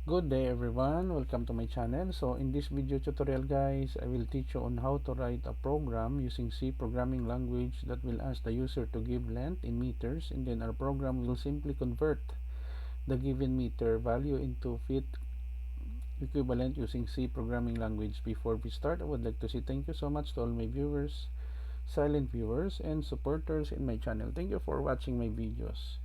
Good day everyone, welcome to my channel. So in this video tutorial guys, I will teach you on how to write a program using C programming language that will ask the user to give length in meters, and then our program will simply convert the given meter value into feet equivalent using C programming language. Before we start, I would like to say thank you so much to all my viewers, silent viewers and supporters in my channel. Thank you for watching my videos.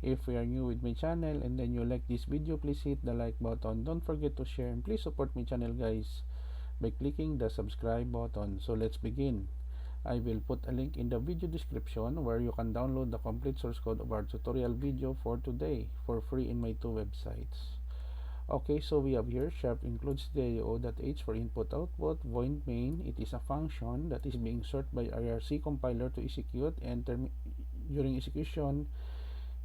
If you are new with my channel and then you like this video, please hit the like button. Don't forget to share and please support my channel guys by clicking the subscribe button. So let's begin. I will put a link in the video description where you can download the complete source code of our tutorial video for today for free in my two websites. Okay, so we have here sharp includes DIO.h for input output, void main. It is a function that is being served by IRC compiler to execute, and during execution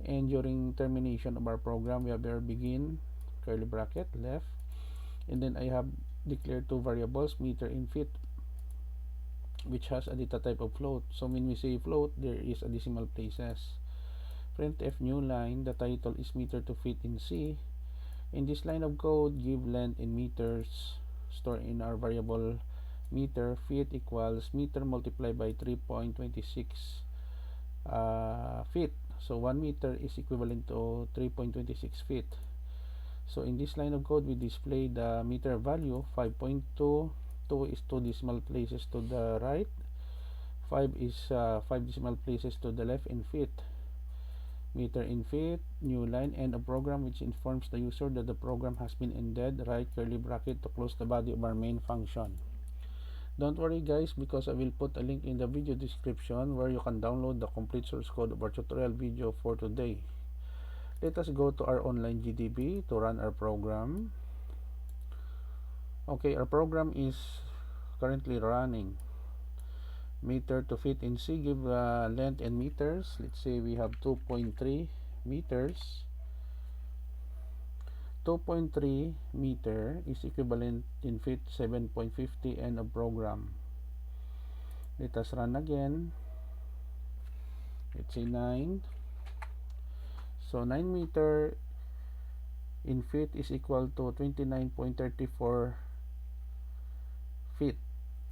and during termination of our program, we have here begin curly bracket left, and then I have declared two variables, meter and feet, which has a data type of float. So when we say float, there is a decimal places. Printf new line, the title is meter to feet in C. In this line of code, give length in meters, store in our variable meter. Feet equals meter multiplied by 3.26 feet. So 1 meter is equivalent to 3.26 feet. So in this line of code, we display the meter value 5.2. 2 is 2 decimal places to the right, 5 is 5 decimal places to the left in feet. Meter in feet, new line, and a program which informs the user that the program has been ended, right curly bracket to close the body of our main function. Don't worry guys, because I will put a link in the video description where you can download the complete source code of our tutorial video for today. Let us go to our online GDB to run our program. Okay, our program is currently running. Meter to feet in C, give length in meters. Let's say we have 2.3 meters. 2.3 meter is equivalent in feet 7.50, and a program. Let us run again. Let's say 9. So 9 meter in feet is equal to 29.34 feet,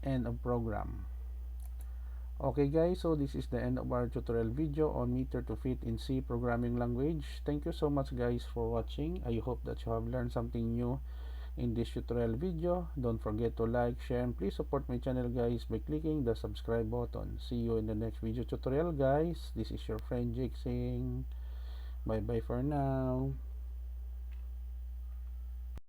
and a program. Okay guys, so this is the end of our tutorial video on meter to feet in C programming language. Thank you so much guys for watching. I hope that you have learned something new in this tutorial video. Don't forget to like, share, and please support my channel guys by clicking the subscribe button. See you in the next video tutorial guys. This is your friend Jake saying bye bye for now.